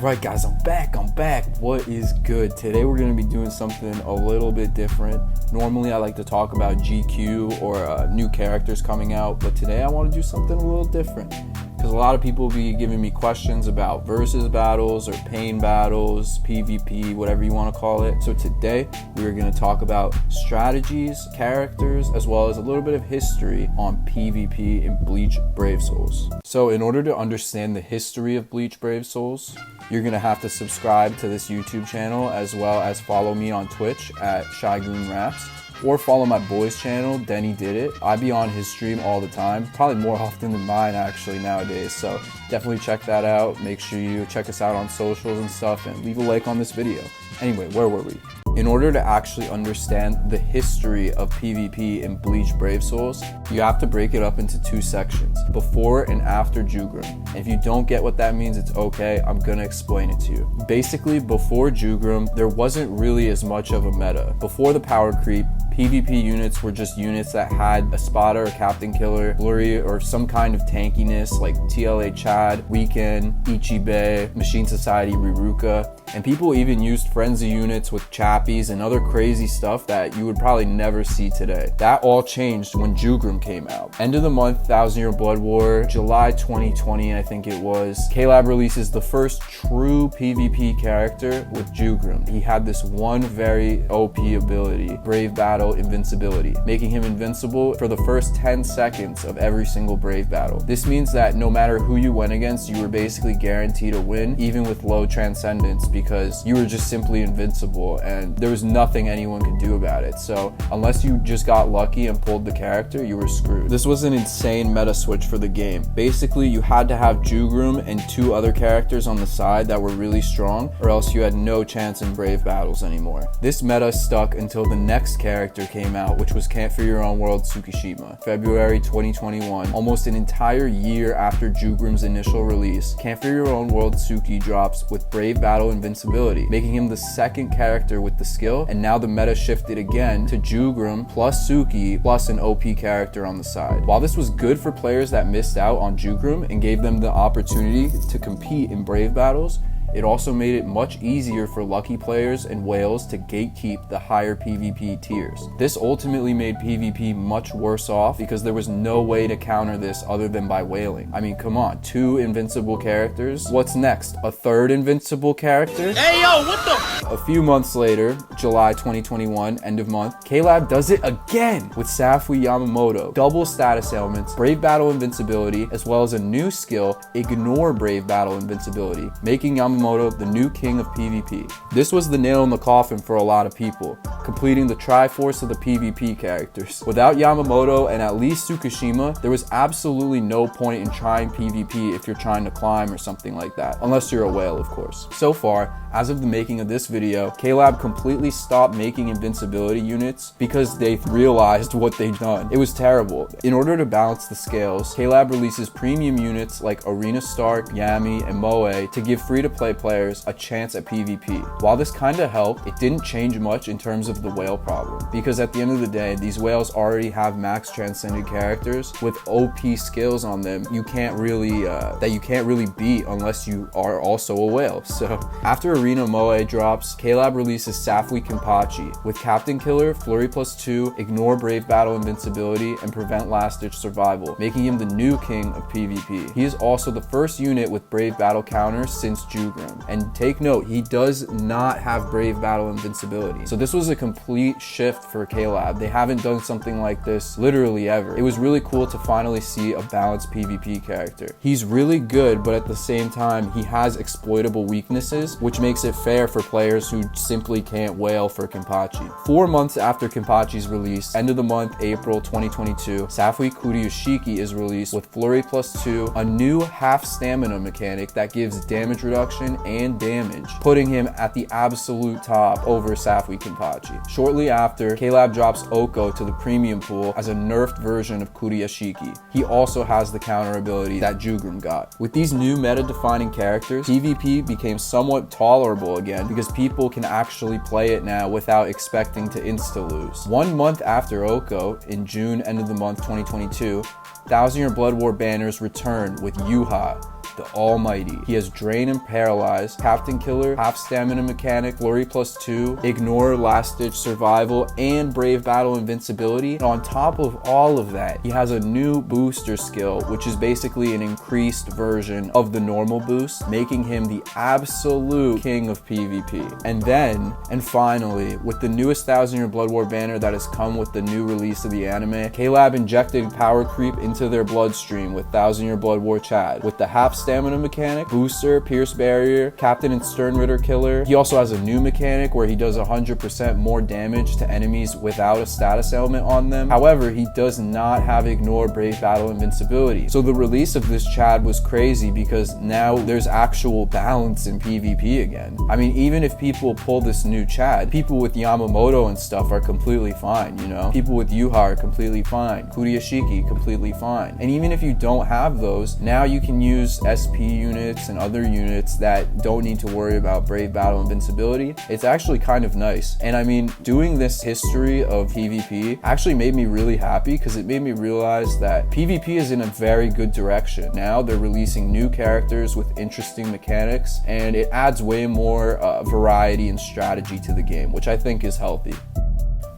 Alright guys, I'm back. What is good? Today we're going to be doing something a little bit different. Normally I like to talk about GQ or new characters coming out, but today I want to do something a little different. Because a lot of people be giving me questions about versus battles or pain battles, PvP, whatever you want to call it. So today we are going to talk about strategies, characters, as well as a little bit of history on PvP in Bleach Brave Souls. So in order to understand the history of Bleach Brave Souls, you're going to have to subscribe to this YouTube channel as well as follow me on Twitch at ShyGoonRaps. Or follow my boy's channel, Denny Did It. I be on his stream all the time, probably more often than mine actually nowadays. So definitely check that out. Make sure you check us out on socials and stuff and leave a like on this video. Anyway, where were we? In order to actually understand the history of PvP in Bleach Brave Souls, you have to break it up into two sections, before and after Jugrim. And if you don't get what that means, it's okay, I'm gonna explain it to you. Basically, before Jugrim, there wasn't really as much of a meta. Before the power creep, PvP units were just units that had a spotter, a captain killer, flurry, or some kind of tankiness like TLA Chad, Weekend, Ichibe, Machine Society, Riruka, and people even used frenzy units with chappies and other crazy stuff that you would probably never see today. That all changed when Jugrim came out. End of the month, 1,000 Year Blood War, July 2020 I think it was, K-Lab releases the first true PvP character with Jugrim. He had this one very OP ability, Brave Battle Invincibility, making him invincible for the first 10 seconds of every single Brave Battle. This means that no matter who you went against, you were basically guaranteed a win, even with low Transcendence, because you were just simply invincible and there was nothing anyone could do about it. So unless you just got lucky and pulled the character, you were screwed. This was an insane meta switch for the game. Basically, you had to have Jugrim and two other characters on the side that were really strong, or else you had no chance in Brave Battles anymore. This meta stuck until the next character came out, which was Can't Fear Your Own World Tsukishima, February 2021. Almost an entire year after Jugrim's initial release, Can't Fear Your Own World Tsuki drops with Brave Battle Invincibility, making him the second character with the skill, and now the meta shifted again to Jugrim plus Tsuki plus an OP character on the side. While this was good for players that missed out on Jugrim and gave them the opportunity to compete in Brave Battles, it also made it much easier for lucky players and whales to gatekeep the higher PvP tiers. This ultimately made PvP much worse off because there was no way to counter this other than by whaling. I mean, come on, two invincible characters. What's next? A third invincible character? Hey yo, what the? A few months later, July 2021, end of month, K-Lab does it again with Safui Yamamoto. Double status ailments, Brave Battle Invincibility, as well as a new skill, Ignore Brave Battle Invincibility, making Yamamoto the new king of PvP. This was the nail in the coffin for a lot of people, completing the Triforce of the PvP characters. Without Yamamoto and at least Tsukishima, there was absolutely no point in trying PvP if you're trying to climb or something like that, unless you're a whale, of course. So far, as of the making of this video, K-Lab completely stopped making invincibility units because they realized what they'd done. It was terrible. In order to balance the scales, K-Lab releases premium units like Arena Stark, Yami, and Moe to give free-to-play players a chance at PvP. While this kinda helped, it didn't change much in terms of the whale problem, because at the end of the day, these whales already have max transcended characters with OP skills on them you can't really beat unless you are also a whale. So after Arena Moe drops, K-Lab releases Safui Kenpachi with Captain Killer, Flurry +2, Ignore Brave Battle Invincibility, and Prevent Last Ditch Survival, making him the new king of PvP. He is also the first unit with Brave Battle counters since Jugrim. And take note, he does not have Brave Battle Invincibility. So this was a complete shift for K-Lab. They haven't done something like this literally ever. It was really cool to finally see a balanced PvP character. He's really good, but at the same time, he has exploitable weaknesses, which makes it fair for players who simply can't whale for Kenpachi. 4 months after Kenpachi's release, end of the month, April 2022, Safui Kuryoshiki is released with Flurry +2, a new half stamina mechanic that gives damage reduction and damage, putting him at the absolute top over Safui Kenpachi. Shortly after, K-Lab drops Oko to the premium pool as a nerfed version of Kuryoshiki. He also has the counter ability that Jugrim got. With these new meta-defining characters, PvP became somewhat tolerable again because people can actually play it now without expecting to insta-lose. 1 month after Oko, in June, end of the month 2022, 1,000 Year Blood War banners return with Yuha, the Almighty. He has Drain and Paralyze, Captain Killer, half stamina mechanic, Flurry +2, Ignore, Last Ditch Survival, and Brave Battle invincibility. And on top of all of that, he has a new booster skill, which is basically an increased version of the normal boost, making him the absolute king of PvP. And then, and finally, with the newest 1000-year Blood War banner that has come with the new release of the anime, K-Lab injected power creep into their bloodstream with 1000-year Blood War Chad. With the half stamina mechanic, booster, pierce barrier, captain and stern ritter killer. He also has a new mechanic where he does 100% more damage to enemies without a status element on them. However, he does not have ignore, brave battle invincibility. So the release of this Chad was crazy because now there's actual balance in PvP again. I mean, even if people pull this new Chad, people with Yamamoto and stuff are completely fine, you know? People with Yuha are completely fine. Kuriyashiki, completely fine. And even if you don't have those, now you can use SP units and other units that don't need to worry about brave battle invincibility. It's actually kind of nice. And I mean, doing this history of PvP actually made me really happy because it made me realize that PvP is in a very good direction. Now they're releasing new characters with interesting mechanics, and it adds way more variety and strategy to the game, which I think is healthy.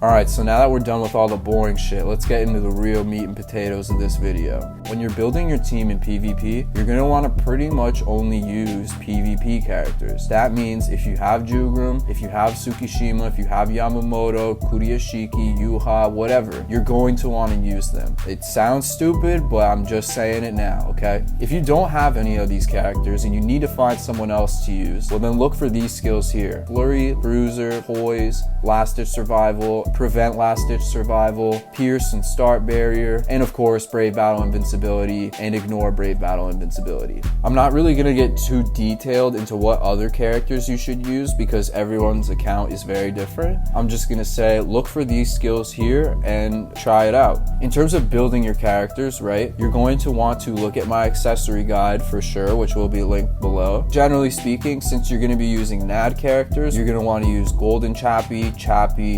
Alright, so now that we're done with all the boring shit, let's get into the real meat and potatoes of this video. When you're building your team in PvP, you're going to want to pretty much only use PvP characters. That means if you have Jugrum, if you have Tsukishima, if you have Yamamoto, Kuriyashiki, Yuha, whatever, you're going to want to use them. It sounds stupid, but I'm just saying it now, okay? If you don't have any of these characters and you need to find someone else to use, well then look for these skills here. Flurry, Bruiser, Poise, Last Ditch Survival, Prevent Last Ditch Survival, Pierce and Start Barrier, and of course Brave Battle Invincibility and Ignore Brave Battle Invincibility. I'm not really going to get too detailed into what other characters you should use because everyone's account is very different. I'm just going to say look for these skills here and try it out. In terms of building your characters, right, you're going to want to look at my accessory guide for sure, which will be linked below. Generally speaking, since you're going to be using NAD characters, you're going to want to use Golden Chappie,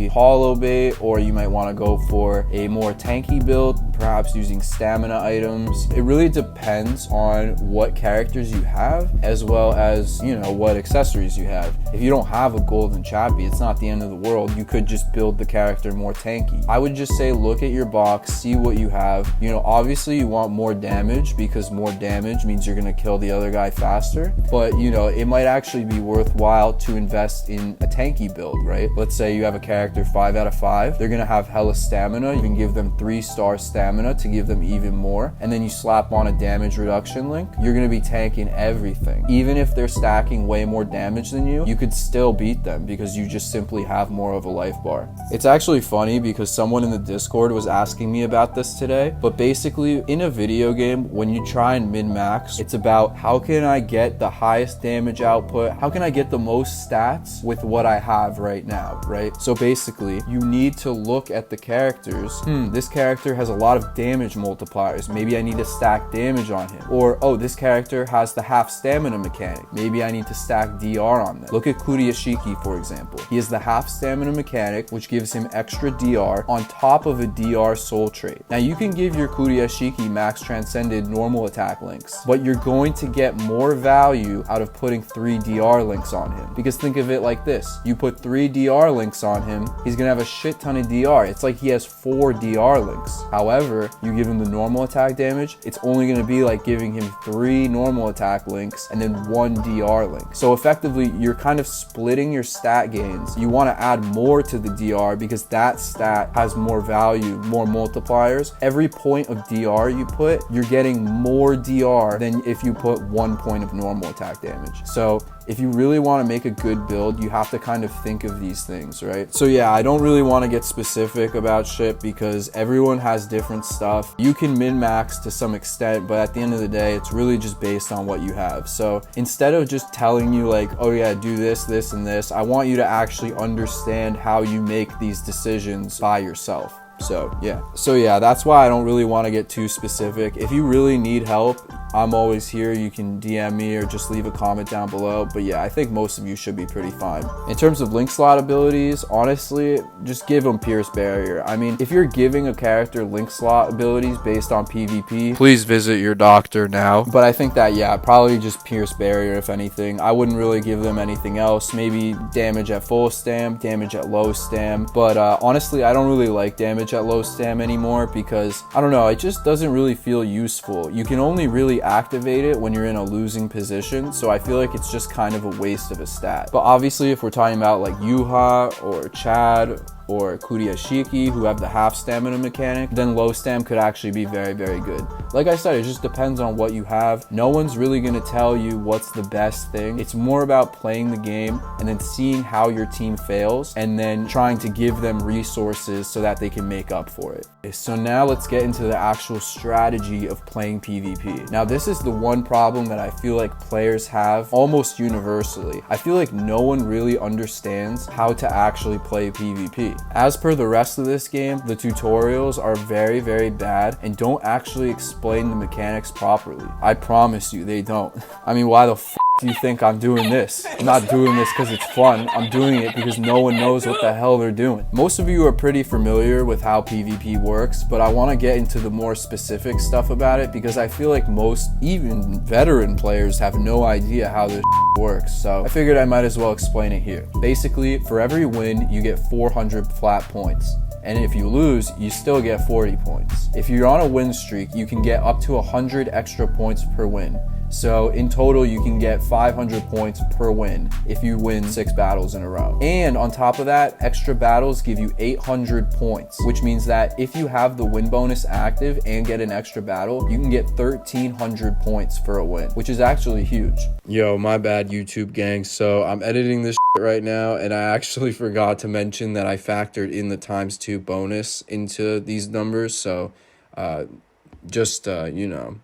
Hollow Bait, or you might want to go for a more tanky build, perhaps using stamina items. It really depends on what characters you have as well as, you know, what accessories you have. If you don't have a Golden Chappie, it's not the end of the world. You could just build the character more tanky. I would just say look at your box, see what you have. You know, obviously you want more damage because more damage means you're going to kill the other guy faster, but you know, it might actually be worthwhile to invest in a tanky build, right? Let's say you have a character 5 out of 5, they're gonna have hella stamina. You can give them 3-star stamina to give them even more, and then you slap on a damage reduction link. You're gonna be tanking everything. Even if they're stacking way more damage than you could still beat them because you just simply have more of a life bar. It's actually funny because someone in the Discord was asking me about this today, but basically in a video game, when you try and min-max, it's about how can I get the highest damage output, how can I get the most stats with what I have right now, right? So basically, you need to look at the characters. This character has a lot of damage multipliers. Maybe I need to stack damage on him. Or, oh, this character has the half stamina mechanic. Maybe I need to stack DR on them. Look at Kuriyashiki, for example. He has the half stamina mechanic, which gives him extra DR on top of a DR soul trait. Now, you can give your Kuriyashiki max transcended normal attack links, but you're going to get more value out of putting 3 DR links on him. Because think of it like this. You put 3 DR links on him, he's gonna have a shit ton of DR. It's like he has 4 DR links. However, you give him the normal attack damage, it's only gonna be like giving him 3 normal attack links and then 1 DR link. So effectively, you're kind of splitting your stat gains. You wanna add more to the DR because that stat has more value, more multipliers. Every point of DR you put, you're getting more DR than if you put 1 point of normal attack damage. So if you really want to make a good build, you have to kind of think of these things, right? So yeah, I don't really want to get specific about shit because everyone has different stuff. You can min-max to some extent, but at the end of the day, it's really just based on what you have. So instead of just telling you like, oh yeah, do this, this, and this, I want you to actually understand how you make these decisions by yourself. So yeah, that's why I don't really want to get too specific. If you really need help, I'm always here. You can DM me or just leave a comment down below. But yeah, I think most of you should be pretty fine. In terms of link slot abilities, honestly, just give them Pierce Barrier. I mean, if you're giving a character link slot abilities based on PvP, please visit your doctor now. But I think that, yeah, probably just Pierce Barrier if anything. I wouldn't really give them anything else. Maybe damage at full stam, damage at low stam. But honestly, I don't really like damage at low stam anymore because, I don't know, it just doesn't really feel useful. You can only really activate it when you're in a losing position, so I feel like it's just kind of a waste of a stat. But obviously, if we're talking about like Yuha or Chad or Kuriashiki, who have the half stamina mechanic, then low stam could actually be very, very good. Like I said, it just depends on what you have. No one's really gonna tell you what's the best thing. It's more about playing the game and then seeing how your team fails and then trying to give them resources so that they can make up for it. So now let's get into the actual strategy of playing PvP. Now this is the one problem that I feel like players have almost universally. I feel like no one really understands how to actually play PvP. As per the rest of this game, the tutorials are very, very bad and don't actually explain the mechanics properly. I promise you, they don't. I mean, why the f do you think I'm doing this? I'm not doing this because it's fun. I'm doing it because no one knows what the hell they're doing. Most of you are pretty familiar with how PvP works, but I want to get into the more specific stuff about it because I feel like most, even veteran players, have no idea how this works. So I figured I might as well explain it here. Basically, for every win, you get 400 flat points. And if you lose, you still get 40 points. If you're on a win streak, you can get up to 100 extra points per win. So in total, you can get 500 points per win if you win 6 battles in a row. And on top of that, extra battles give you 800 points, which means that if you have the win bonus active and get an extra battle, you can get 1,300 points for a win, which is actually huge. Yo, my bad, YouTube gang. So I'm editing this right now, and I actually forgot to mention that I factored in the ×2 bonus into these numbers. So you know,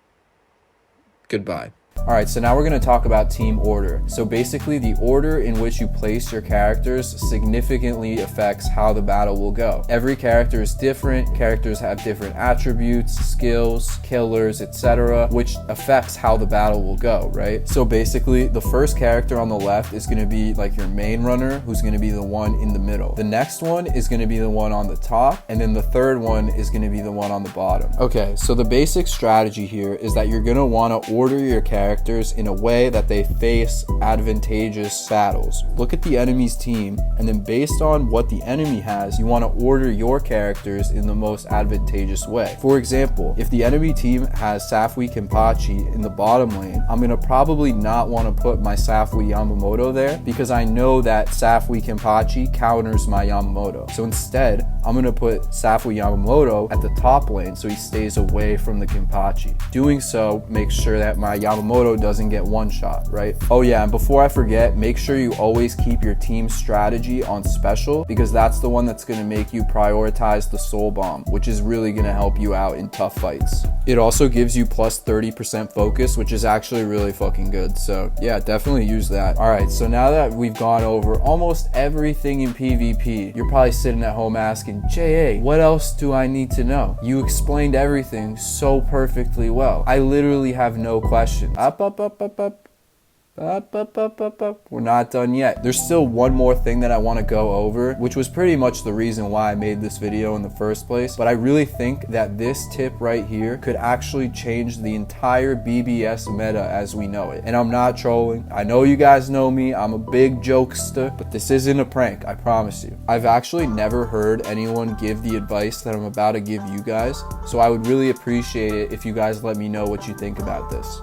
goodbye. Alright, so now we're going to talk about team order. So basically, the order in which you place your characters significantly affects how the battle will go. Every character is different, characters have different attributes, skills, killers, etc., which affects how the battle will go, right? So basically, the first character on the left is going to be like your main runner, who's going to be the one in the middle. The next one is going to be the one on the top, and then the third one is going to be the one on the bottom. Okay, so the basic strategy here is that you're going to want to order your characters in a way that they face advantageous battles. Look at the enemy's team, and then based on what the enemy has, you want to order your characters in the most advantageous way. For example, if the enemy team has Safui Kenpachi in the bottom lane, I'm going to probably not want to put my Safui Yamamoto there because I know that Safui Kenpachi counters my Yamamoto. So instead, I'm going to put Safui Yamamoto at the top lane so he stays away from the Kenpachi. Doing so makes sure that my Yamamoto doesn't get one shot, right? Oh yeah, and before I forget, make sure you always keep your team strategy on special because that's the one that's going to make you prioritize the soul bomb, which is really going to help you out in tough fights. It also gives you plus 30% focus, which is actually really fucking good. So yeah, definitely use that. All right, so now that we've gone over almost everything in PvP, you're probably sitting at home asking, JA, what else do I need to know? You explained everything so perfectly well. I literally have no questions. We're not done yet. There's still one more thing that I want to go over, which was pretty much the reason why I made this video in the first place. But I really think that this tip right here could actually change the entire BBS meta as we know it. And I'm not trolling. I know you guys know me. I'm a big jokester, but this isn't a prank, I promise you. I've actually never heard anyone give the advice that I'm about to give you guys. So I would really appreciate it if you guys let me know what you think about this.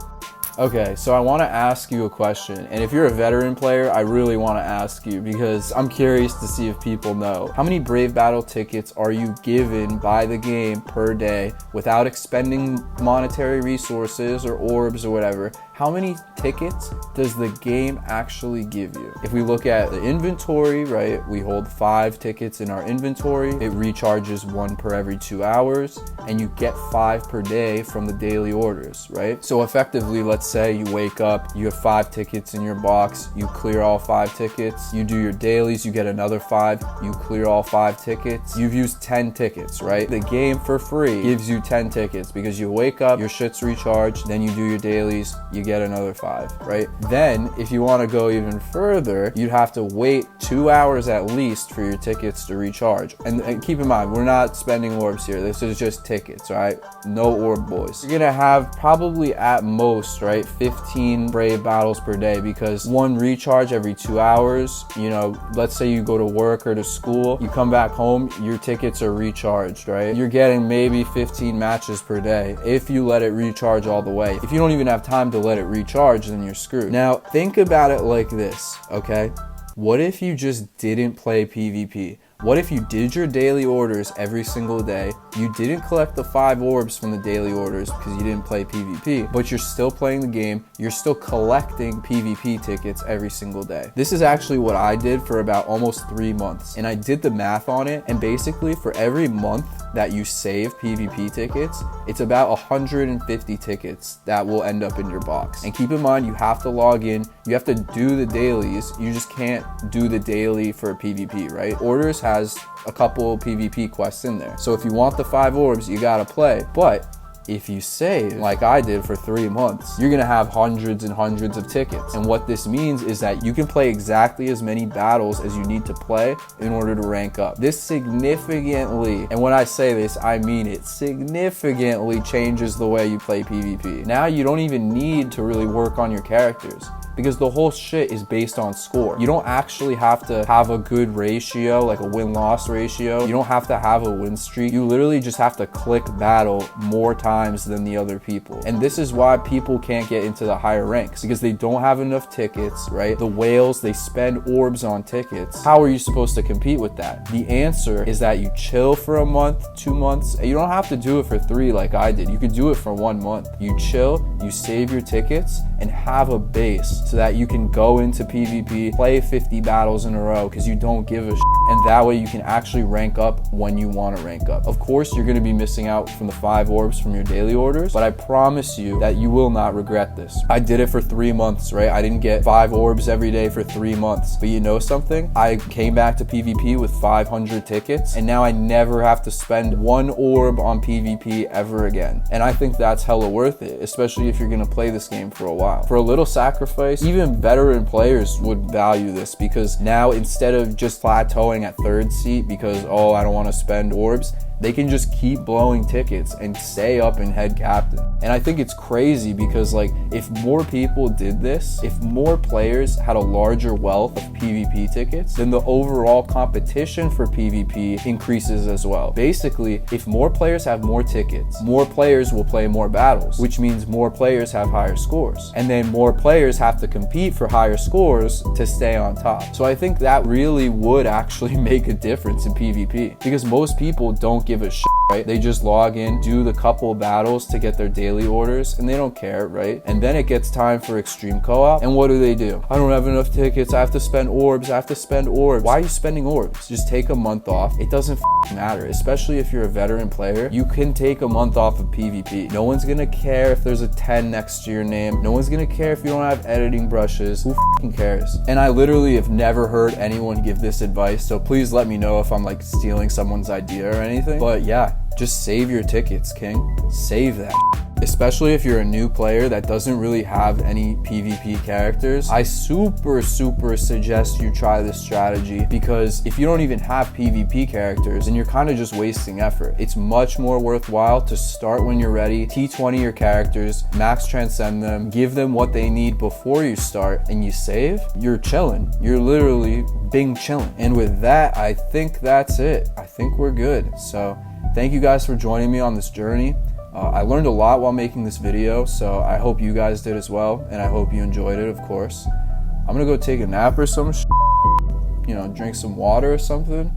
Okay, so I want to ask you a question, and if you're a veteran player, I really want to ask you because I'm curious to see if people know. How many Brave Battle tickets are you given by the game per day without expending monetary resources or orbs or whatever? how many tickets does the game actually give you? If we look at the inventory, right, we hold 5 tickets in our inventory. It recharges 1 per every 2 hours, and you get 5 per day from the daily orders, right? So effectively, let's say you wake up, you have 5 tickets in your box, you clear all 5 tickets, you do your dailies, you get another 5, you clear all 5 tickets, you've used 10 tickets, right? The game for free gives you 10 tickets because you wake up, your shit's recharged, then you do your dailies, you get another 5, right? Then if you want to go even further, you'd have to wait 2 hours at least for your tickets to recharge. And keep in mind, we're not spending orbs here. This is just tickets, right? No orb, boys. You're gonna have probably at most, right, 15 brave battles per day, because 1 recharge every 2 hours. You know, let's say you go to work or to school, you come back home, your tickets are recharged, right? You're getting maybe 15 matches per day if you let it recharge all the way. If you don't even have time to let it recharge, then you're screwed. Now, think about it like this, okay? What if you just didn't play PvP? What if you did your daily orders every single day, you didn't collect the 5 orbs from the daily orders because you didn't play PvP, but you're still playing the game, you're still collecting PvP tickets every single day? This is actually what I did for about almost 3 months, and I did the math on it, and basically for every month that you save PvP tickets, it's about 150 tickets that will end up in your box. And keep in mind, you have to log in, you have to do the dailies, you just can't do the daily for PvP, right? Orders has a couple PvP quests in there. So if you want the 5 orbs, you gotta play. But if you save, like I did for 3 months, you're gonna have hundreds and hundreds of tickets. And what this means is that you can play exactly as many battles as you need to play in order to rank up. This significantly, and when I say this, I mean it, significantly changes the way you play PvP. Now you don't even need to really work on your characters, because the whole shit is based on score. You don't actually have to have a good ratio, like a win-loss ratio. You don't have to have a win streak. You literally just have to click battle more times than the other people. And this is why people can't get into the higher ranks, because they don't have enough tickets, right? The whales, they spend orbs on tickets. How are you supposed to compete with that? The answer is that you chill for a month, 2 months. You don't have to do it for 3 like I did. You could do it for 1 month. You chill, you save your tickets, and have a base so that you can go into PvP, play 50 battles in a row because you don't give a shit. And that way you can actually rank up when you want to rank up. Of course, you're going to be missing out from the 5 orbs from your daily orders, but I promise you that you will not regret this. I did it for 3 months, right? I didn't get 5 orbs every day for 3 months. But you know something? I came back to PvP with 500 tickets, and now I never have to spend 1 orb on PvP ever again. And I think that's hella worth it, especially if you're going to play this game for a while. For a little sacrifice, even veteran players would value this, because now instead of just plateauing at 3rd seat because, oh, I don't want to spend orbs, they can just keep blowing tickets and stay up in head captain. And I think it's crazy because, like, if more people did this, if more players had a larger wealth of PvP tickets, then the overall competition for PvP increases as well. Basically, if more players have more tickets, more players will play more battles, which means more players have higher scores. And then more players have to compete for higher scores to stay on top. So I think that really would actually make a difference in PvP, because most people don't give a shit, right? They just log in, do the couple battles to get their daily orders, and they don't care, right? And then it gets time for extreme co-op, and what do? I don't have enough tickets, I have to spend orbs, Why are you spending orbs? Just take a month off. It doesn't matter, especially if you're a veteran player. You can take a month off of PvP. No one's gonna care if there's a 10 next to your name. No one's gonna care if you don't have editing brushes. Who cares? And I literally have never heard anyone give this advice, so please let me know if I'm like stealing someone's idea or anything. But yeah, just save your tickets, king. Save that. Especially if you're a new player that doesn't really have any PvP characters, I super suggest you try this strategy, because if you don't even have PvP characters, then you're kind of just wasting effort. It's much more worthwhile to start when you're ready, T20 your characters, max transcend them, give them what they need before you start, and you save, you're chilling. You're literally bing chilling. And with that, I think that's it. I think we're good. So thank you guys for joining me on this journey. I learned a lot while making this video, so I hope you guys did as well, and I hope you enjoyed it, of course. I'm gonna go take a nap or some drink some water or something.